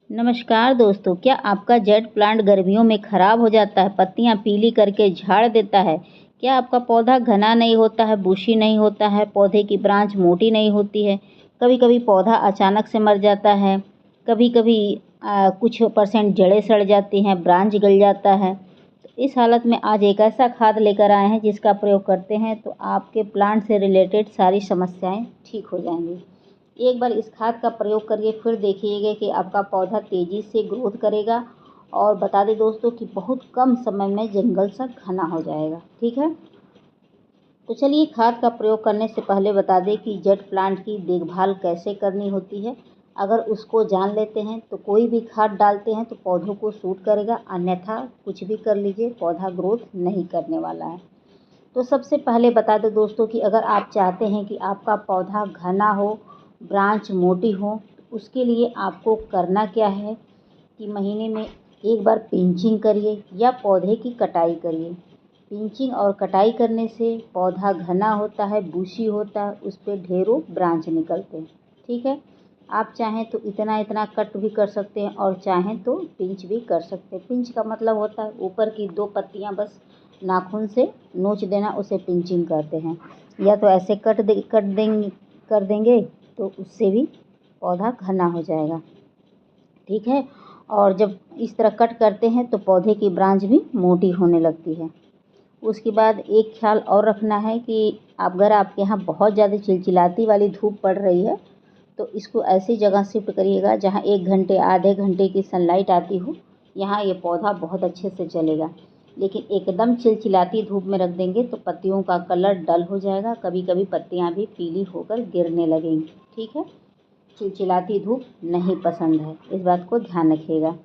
नमस्कार दोस्तों, क्या आपका जेट प्लांट गर्मियों में खराब हो जाता है, पत्तियां पीली करके झाड़ देता है? क्या आपका पौधा घना नहीं होता है, बुशी नहीं होता है, पौधे की ब्रांच मोटी नहीं होती है? कभी कभी पौधा अचानक से मर जाता है, कभी कभी कुछ परसेंट जड़ें सड़ जाती हैं, ब्रांच गल जाता है। तो इस हालत में आज एक ऐसा खाद लेकर आए हैं जिसका प्रयोग करते हैं तो आपके प्लांट से रिलेटेड सारी समस्याएं ठीक हो जाएंगी। एक बार इस खाद का प्रयोग करिए, फिर देखिएगा कि आपका पौधा तेज़ी से ग्रोथ करेगा। और बता दें दोस्तों कि बहुत कम समय में जंगल सा घना हो जाएगा। ठीक है, तो चलिए खाद का प्रयोग करने से पहले बता दें कि जेट प्लांट की देखभाल कैसे करनी होती है। अगर उसको जान लेते हैं तो कोई भी खाद डालते हैं तो पौधों को सूट करेगा, अन्यथा कुछ भी कर लीजिए पौधा ग्रोथ नहीं करने वाला है। तो सबसे पहले बता दें दोस्तों कि अगर आप चाहते हैं कि आपका पौधा घना हो, ब्रांच मोटी हो, तो उसके लिए आपको करना क्या है कि महीने में एक बार पिंचिंग करिए या पौधे की कटाई करिए। पिंचिंग और कटाई करने से पौधा घना होता है, बूशी होता है, उस पर ढेरों ब्रांच निकलते हैं। ठीक है, आप चाहें तो इतना इतना कट भी कर सकते हैं और चाहें तो पिंच भी कर सकते हैं। पिंच का मतलब होता है ऊपर की 2 पत्तियां बस नाखून से नोच देना, उसे पिंचिंग कहते हैं। या तो ऐसे कर देंगे तो उससे भी पौधा घना हो जाएगा। ठीक है, और जब इस तरह कट करते हैं तो पौधे की ब्रांच भी मोटी होने लगती है। उसके बाद एक ख्याल और रखना है कि अगर आपके यहाँ बहुत ज़्यादा चिलचिलाती वाली धूप पड़ रही है तो इसको ऐसी जगह शिफ्ट करिएगा जहाँ 1 घंटे आधे घंटे की सनलाइट आती हो। यहाँ ये पौधा बहुत अच्छे से चलेगा। लेकिन एकदम चिलचिलाती धूप में रख देंगे तो पत्तियों का कलर डल हो जाएगा, कभी कभी पत्तियाँ भी पीली होकर गिरने लगेंगी। ठीक है, चिलचिलाती धूप नहीं पसंद है, इस बात को ध्यान रखिएगा।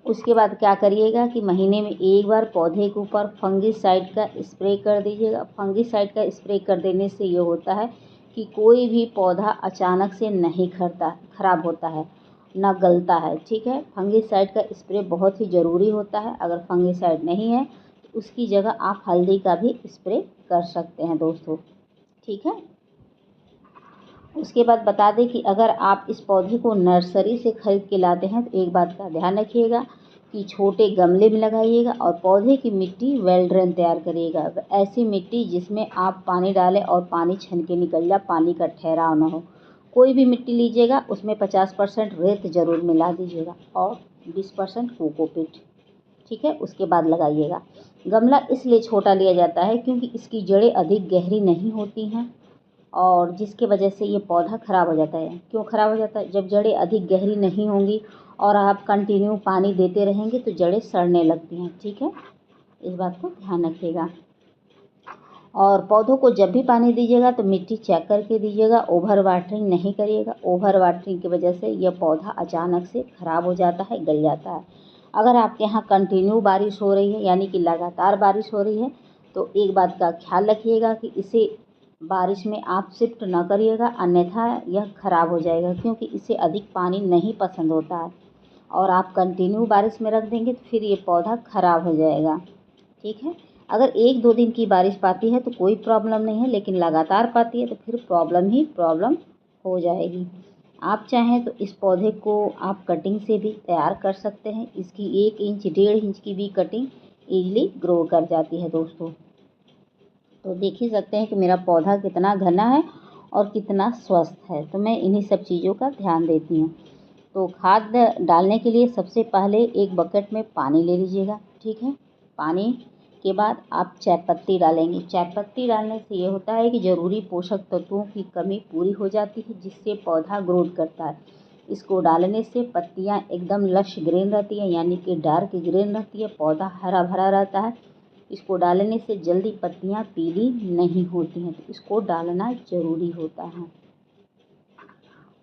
उसके बाद क्या करिएगा कि महीने में एक बार पौधे के ऊपर फंगिसाइड का स्प्रे कर दीजिएगा। फंगिसाइड का स्प्रे कर देने से ये होता है कि कोई भी पौधा अचानक से नहीं खराब होता है, ना गलता है। ठीक है, फंगिसाइड का स्प्रे बहुत ही ज़रूरी होता है। अगर फंगिसाइड नहीं है तो उसकी जगह आप हल्दी का भी स्प्रे कर सकते हैं दोस्तों। ठीक है, उसके बाद बता दें कि अगर आप इस पौधे को नर्सरी से खरीद के लाते हैं तो एक बात का ध्यान रखिएगा कि छोटे गमले में लगाइएगा और पौधे की मिट्टी वेल ड्रेन तैयार करिएगा। ऐसी मिट्टी जिसमें आप पानी डालें और पानी छनके निकल जाए, पानी का ठहराव ना हो। कोई भी मिट्टी लीजिएगा उसमें 50% रेत ज़रूर मिला दीजिएगा और 20% कोकोपीट। ठीक है, उसके बाद लगाइएगा। गमला इसलिए छोटा लिया जाता है क्योंकि इसकी जड़ें अधिक गहरी नहीं होती हैं और जिसकी वजह से ये पौधा ख़राब हो जाता है। क्यों ख़राब हो जाता है? जब जड़ें अधिक गहरी नहीं होंगी और आप कंटिन्यू पानी देते रहेंगे तो जड़ें सड़ने लगती हैं। ठीक है, इस बात को ध्यान रखिएगा। और पौधों को जब भी पानी दीजिएगा तो मिट्टी चेक करके दीजिएगा, ओवर वाटरिंग नहीं करिएगा। ओवर वाटरिंग की वजह से यह पौधा अचानक से ख़राब हो जाता है, गल जाता है। अगर आपके यहाँ कंटिन्यू बारिश हो रही है यानी कि लगातार बारिश हो रही है तो एक बात का ख्याल रखिएगा कि इसे बारिश में आप शिफ्ट ना करिएगा, अन्यथा यह ख़राब हो जाएगा क्योंकि इसे अधिक पानी नहीं पसंद होता है। और आप कंटिन्यू बारिश में रख देंगे तो फिर ये पौधा ख़राब हो जाएगा। ठीक है, अगर 1-2 दिन की बारिश पाती है तो कोई प्रॉब्लम नहीं है, लेकिन लगातार पाती है तो फिर प्रॉब्लम ही प्रॉब्लम हो जाएगी। आप चाहें तो इस पौधे को आप कटिंग से भी तैयार कर सकते हैं। इसकी 1 इंच 1.5 इंच की भी कटिंग ईजिली ग्रो कर जाती है दोस्तों। तो देख ही सकते हैं कि मेरा पौधा कितना घना है और कितना स्वस्थ है। तो मैं इन्हीं सब चीज़ों का ध्यान देती हूँ। तो खाद डालने के लिए सबसे पहले एक बकेट में पानी ले लीजिएगा। ठीक है, पानी के बाद आप चायपत्ती डालेंगे। चायपत्ती डालने से ये होता है कि ज़रूरी पोषक तत्वों की कमी पूरी हो जाती है, जिससे पौधा ग्रोथ करता है। इसको डालने से पत्तियाँ एकदम लश ग्रीन रहती हैं, यानी कि डार्क ग्रीन रहती है, पौधा हरा भरा रहता है। इसको डालने से जल्दी पत्तियाँ पीली नहीं होती हैं, तो इसको डालना ज़रूरी होता है।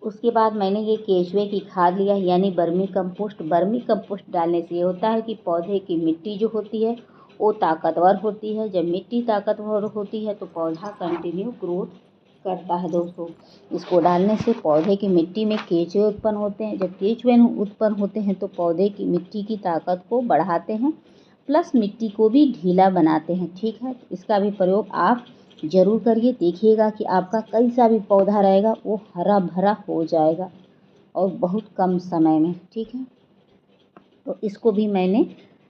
उसके बाद मैंने ये केचुए की खाद लिया यानी वर्मी कंपोस्ट। वर्मी कंपोस्ट डालने से ये होता है कि पौधे की मिट्टी जो होती है वो ताकतवर होती है। जब मिट्टी ताकतवर होती है तो पौधा कंटिन्यू ग्रोथ करता है दोस्तों। इसको डालने से पौधे की मिट्टी में केचुए उत्पन्न होते हैं। जब केचुए उत्पन्न होते हैं तो पौधे की मिट्टी की ताकत को बढ़ाते हैं, प्लस मिट्टी को भी ढीला बनाते हैं। ठीक है, इसका भी प्रयोग आप ज़रूर करिए, देखिएगा कि आपका कैसा भी पौधा रहेगा वो हरा भरा हो जाएगा। और बहुत कम समय में। ठीक है, तो इसको भी मैंने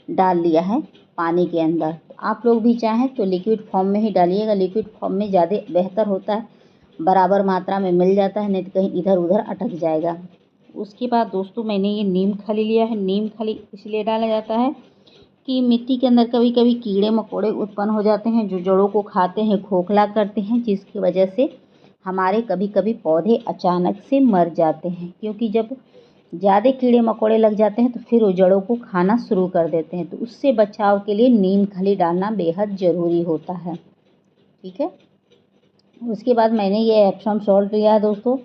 डाल लिया है पानी के अंदर। आप लोग भी चाहें तो लिक्विड फॉर्म में ही डालिएगा, लिक्विड फॉर्म में ज़्यादा बेहतर होता है, बराबर मात्रा में मिल जाता है, नहीं तो कहीं इधर उधर अटक जाएगा। उसके बाद दोस्तों मैंने ये नीम खली लिया है। नीम खली इसलिए डाला जाता है कि मिट्टी के अंदर कभी कभी कीड़े मकोड़े उत्पन्न हो जाते हैं जो जड़ों को खाते हैं, खोखला करते हैं, जिसकी वजह से हमारे कभी कभी पौधे अचानक से मर जाते हैं। क्योंकि जब ज़्यादा कीड़े मकोड़े लग जाते हैं तो फिर वो जड़ों को खाना शुरू कर देते हैं। तो उससे बचाव के लिए नीम खली डालना बेहद ज़रूरी होता है। ठीक है, उसके बाद मैंने ये एप्सम सॉल्ट लिया है दोस्तों।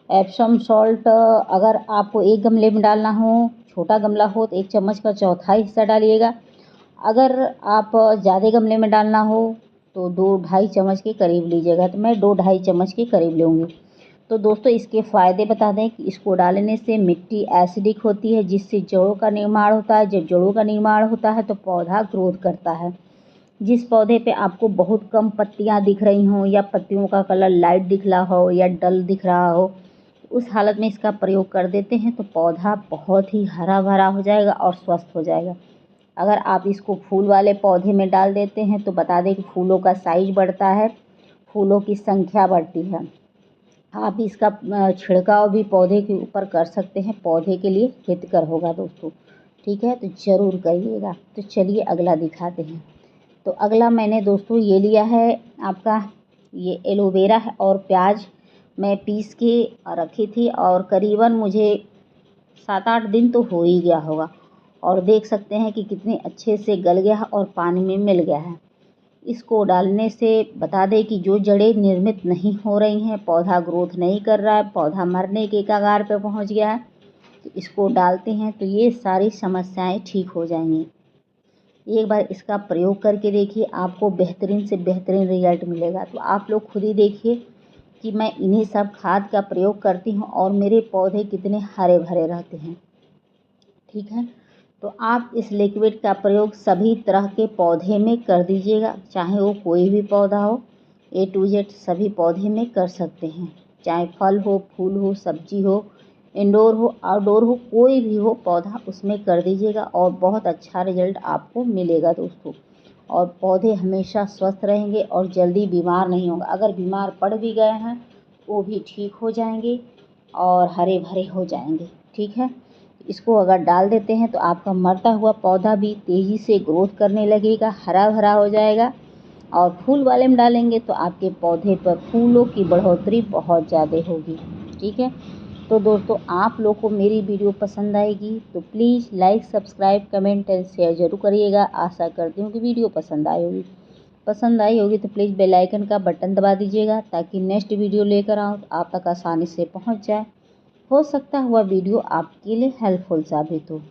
एप्सम सॉल्ट अगर आपको एक गमले में डालना हो, छोटा गमला हो तो 1 चम्मच का चौथाई हिस्सा डालिएगा। अगर आप ज़्यादा गमले में डालना हो तो 2-2.5 चम्मच के करीब लीजिएगा। तो मैं 2-2.5 चम्मच के करीब लूँगी। तो दोस्तों इसके फ़ायदे बता दें कि इसको डालने से मिट्टी एसिडिक होती है, जिससे जड़ों का निर्माण होता है। जब जड़ों का निर्माण होता है तो पौधा ग्रोथ करता है। जिस पौधे पे आपको बहुत कम पत्तियां दिख रही हों या पत्तियों का कलर लाइट दिख रहा हो या डल दिख रहा हो, उस हालत में इसका प्रयोग कर देते हैं तो पौधा बहुत ही हरा भरा हो जाएगा और स्वस्थ हो जाएगा। अगर आप इसको फूल वाले पौधे में डाल देते हैं तो बता दें कि फूलों का साइज बढ़ता है, फूलों की संख्या बढ़ती है। आप इसका छिड़काव भी पौधे के ऊपर कर सकते हैं, पौधे के लिए हितकर होगा दोस्तों। ठीक है, तो ज़रूर करिएगा। तो चलिए अगला दिखाते हैं। तो अगला मैंने दोस्तों ये लिया है आपका, ये एलोवेरा है और प्याज मैं पीस के रखी थी और करीबन मुझे 7-8 दिन तो हो ही गया होगा। और देख सकते हैं कि कितने अच्छे से गल गया है और पानी में मिल गया है। इसको डालने से बता दें कि जो जड़ें निर्मित नहीं हो रही हैं, पौधा ग्रोथ नहीं कर रहा है, पौधा मरने के कगार पर पहुंच गया है, तो इसको डालते हैं तो ये सारी समस्याएं ठीक हो जाएंगी। एक बार इसका प्रयोग करके देखिए, आपको बेहतरीन से बेहतरीन रिजल्ट मिलेगा। तो आप लोग खुद ही देखिए कि मैं इन्हीं सब खाद का प्रयोग करती हूँ और मेरे पौधे कितने हरे भरे रहते हैं। ठीक है, तो आप इस लिक्विड का प्रयोग सभी तरह के पौधे में कर दीजिएगा, चाहे वो कोई भी पौधा हो, A to Z सभी पौधे में कर सकते हैं। चाहे फल हो, फूल हो, सब्जी हो, इंडोर हो, आउटडोर हो, कोई भी हो पौधा उसमें कर दीजिएगा और बहुत अच्छा रिजल्ट आपको मिलेगा दोस्तों। और पौधे हमेशा स्वस्थ रहेंगे और जल्दी बीमार नहीं होंगे। अगर बीमार पड़ भी गए हैं वो भी ठीक हो जाएंगे और हरे भरे हो जाएंगे। ठीक है, इसको अगर डाल देते हैं तो आपका मरता हुआ पौधा भी तेज़ी से ग्रोथ करने लगेगा, हरा भरा हो जाएगा। और फूल वाले में डालेंगे तो आपके पौधे पर फूलों की बढ़ोतरी बहुत ज़्यादा होगी। ठीक है, तो दोस्तों आप लोग को मेरी वीडियो पसंद आएगी तो please like, subscribe, comment and share ज़रूर करिएगा। आशा करती हूँ कि वीडियो पसंद आई होगी। पसंद आई होगी तो प्लीज़ बेल आइकन का बटन दबा दीजिएगा ताकि नेक्स्ट वीडियो लेकर आऊँ तो आप तक आसानी से पहुँच जाए। हो सकता है वह वीडियो आपके लिए हेल्पफुल साबित हो।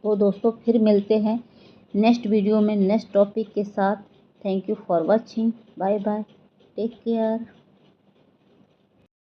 तो दोस्तों फिर मिलते हैं नेक्स्ट वीडियो में नेक्स्ट टॉपिक के साथ। Thank you for watching. Bye bye, take care.